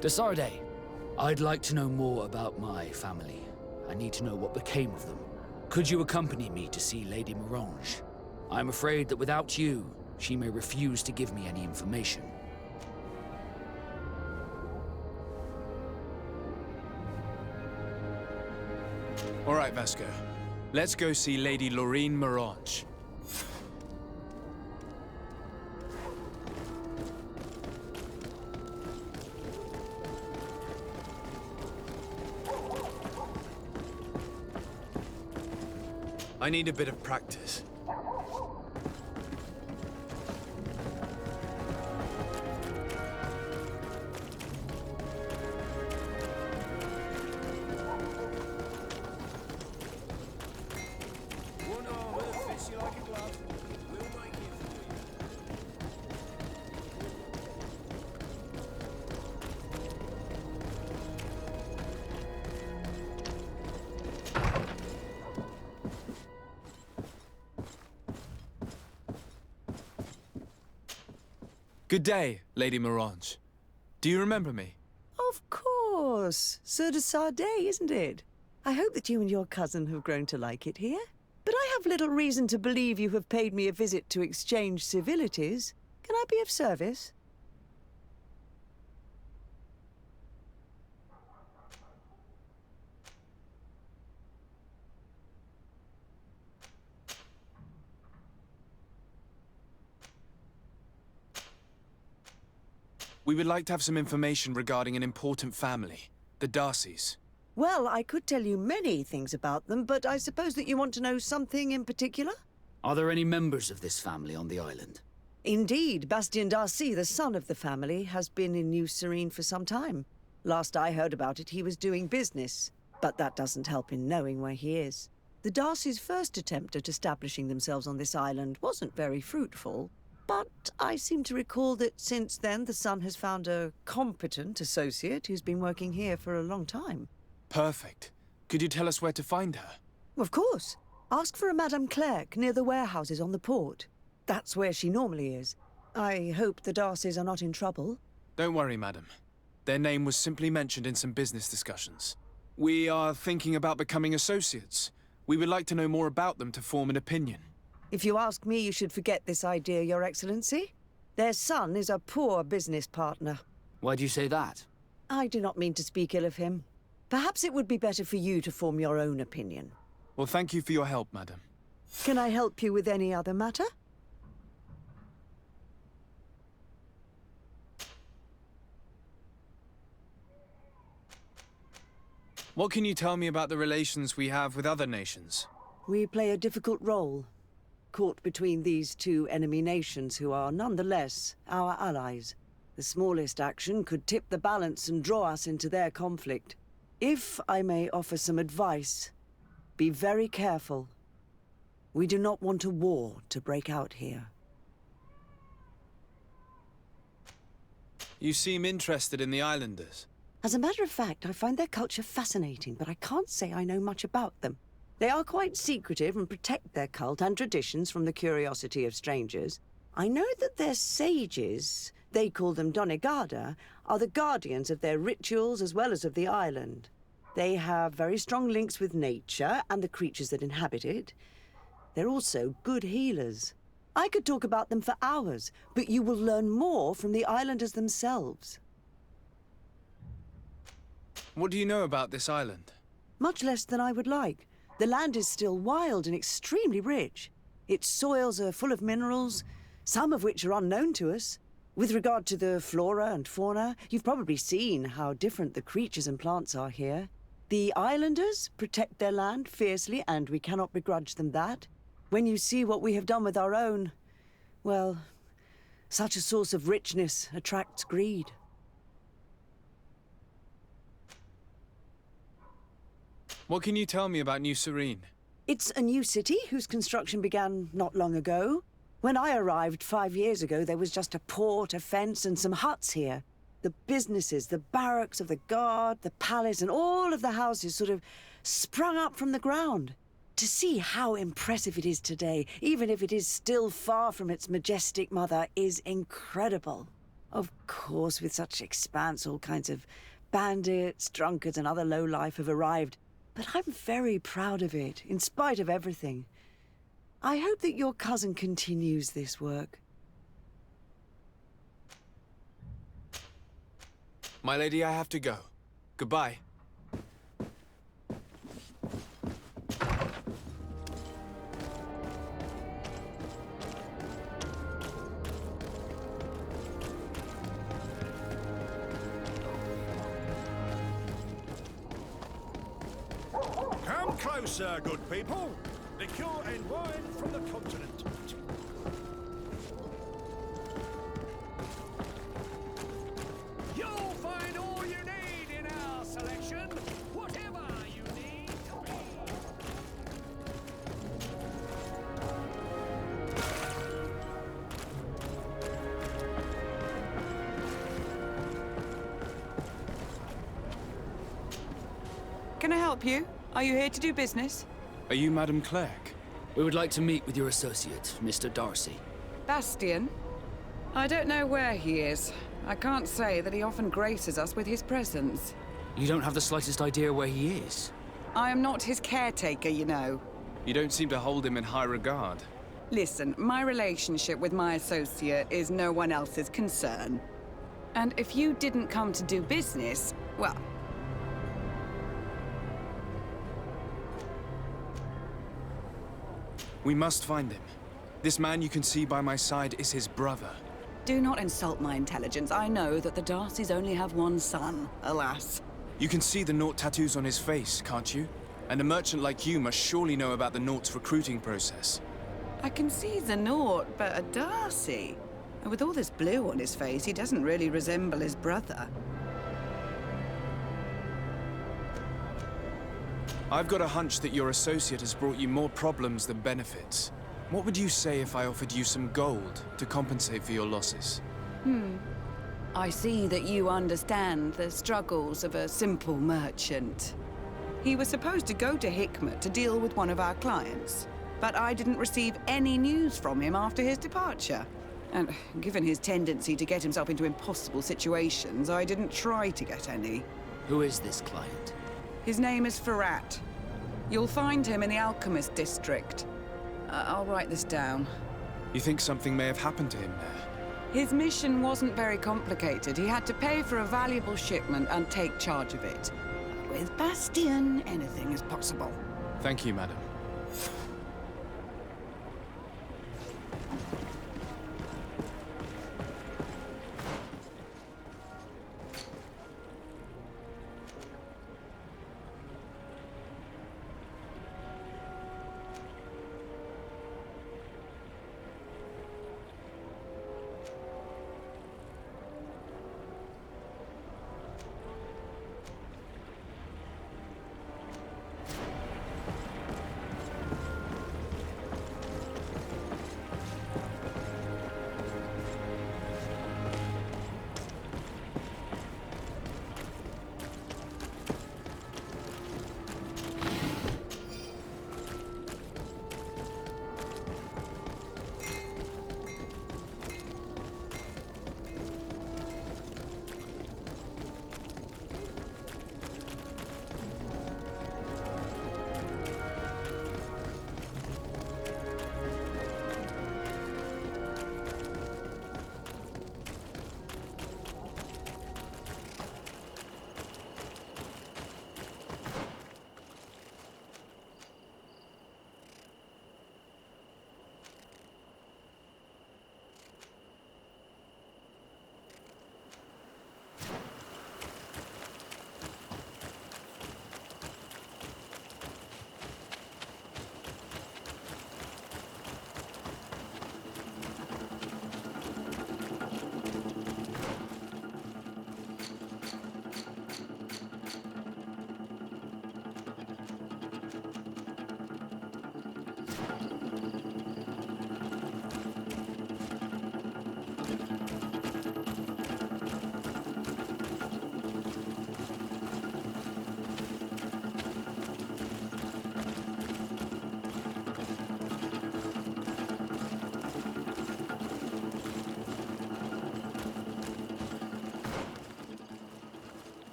De Sardet, I'd like to know more about my family. I need to know what became of them. Could you accompany me to see Lady Mirange? I'm afraid that without you, she may refuse to give me any information. All right, Vasco. Let's go see Lady Lorraine Mirange. I need a bit of practice. Good day, Lady Mirange. Do you remember me? Of course. Sir de Sardet, isn't it? I hope that you and your cousin have grown to like it here. But I have little reason to believe you have paid me a visit to exchange civilities. Can I be of service? We would like to have some information regarding an important family, the Darcys. Well, I could tell you many things about them, but I suppose that you want to know something in particular? Are there any members of this family on the island? Indeed, Bastien Darcy, the son of the family, has been in New Serene for some time. Last I heard about it, he was doing business, but that doesn't help in knowing where he is. The Darcys' first attempt at establishing themselves on this island wasn't very fruitful, but I seem to recall that since then the son has found a competent associate who's been working here for a long time. Perfect. Could you tell us where to find her? Of course. Ask for a Madame Clerc near the warehouses on the port. That's where she normally is. I hope the Darcys are not in trouble. Don't worry, madam. Their name was simply mentioned in some business discussions. We are thinking about becoming associates. We would like to know more about them to form an opinion. If you ask me, you should forget this idea, Your Excellency. Their son is a poor business partner. Why do you say that? I do not mean to speak ill of him. Perhaps it would be better for you to form your own opinion. Well, thank you for your help, madam. Can I help you with any other matter? What can you tell me about the relations we have with other nations? We play a difficult role, caught between these two enemy nations who are nonetheless our allies. The smallest action could tip the balance and draw us into their conflict. If I may offer some advice, be very careful. We do not want a war to break out here. You seem interested in the islanders. As a matter of fact, I find their culture fascinating, but I can't say I know much about them. They are quite secretive and protect their cult and traditions from the curiosity of strangers. I know that their sages, they call them Donegada, are the guardians of their rituals as well as of the island. They have very strong links with nature and the creatures that inhabit it. They're also good healers. I could talk about them for hours, but you will learn more from the islanders themselves. What do you know about this island? Much less than I would like. The land is still wild and extremely rich. Its soils are full of minerals, some of which are unknown to us. With regard to the flora and fauna, you've probably seen how different the creatures and plants are here. The islanders protect their land fiercely, and we cannot begrudge them that. When you see what we have done with our own, well, such a source of richness attracts greed. What can you tell me about New Serene? It's a new city whose construction began not long ago. When I arrived 5 years ago, there was just a port, a fence, and some huts here. The businesses, the barracks of the guard, the palace, and all of the houses sort of sprung up from the ground. To see how impressive it is today, even if it is still far from its majestic mother, is incredible. Of course, with such expanse, all kinds of bandits, drunkards, and other lowlife have arrived. But I'm very proud of it, in spite of everything. I hope that your cousin continues this work. My lady, I have to go. Goodbye. Come closer, good people. Liqueur and wine from the continent. You'll find all you need in our selection. Whatever you need. Can I help you? Are you here to do business? Are you Madame Clerc? We would like to meet with your associate, Mr. Darcy. Bastian? I don't know where he is. I can't say that he often graces us with his presence. You don't have the slightest idea where he is? I am not his caretaker, you know. You don't seem to hold him in high regard. Listen, my relationship with my associate is no one else's concern. And if you didn't come to do business, well... We must find him. This man you can see by my side is his brother. Do not insult my intelligence. I know that the Darcys only have one son, alas. You can see the Naught tattoos on his face, can't you? And a merchant like you must surely know about the Naught's recruiting process. I can see the Naught, but a Darcy? And with all this blue on his face, he doesn't really resemble his brother. I've got a hunch that your associate has brought you more problems than benefits. What would you say if I offered you some gold to compensate for your losses? I see that you understand the struggles of a simple merchant. He was supposed to go to Hikmet to deal with one of our clients, but I didn't receive any news from him after his departure. And given his tendency to get himself into impossible situations, I didn't try to get any. Who is this client? His name is Ferrat. You'll find him in the Alchemist District. I'll write this down. You think something may have happened to him there? His mission wasn't very complicated. He had to pay for a valuable shipment and take charge of it. With Bastian, anything is possible. Thank you, madam.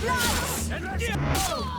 Lights!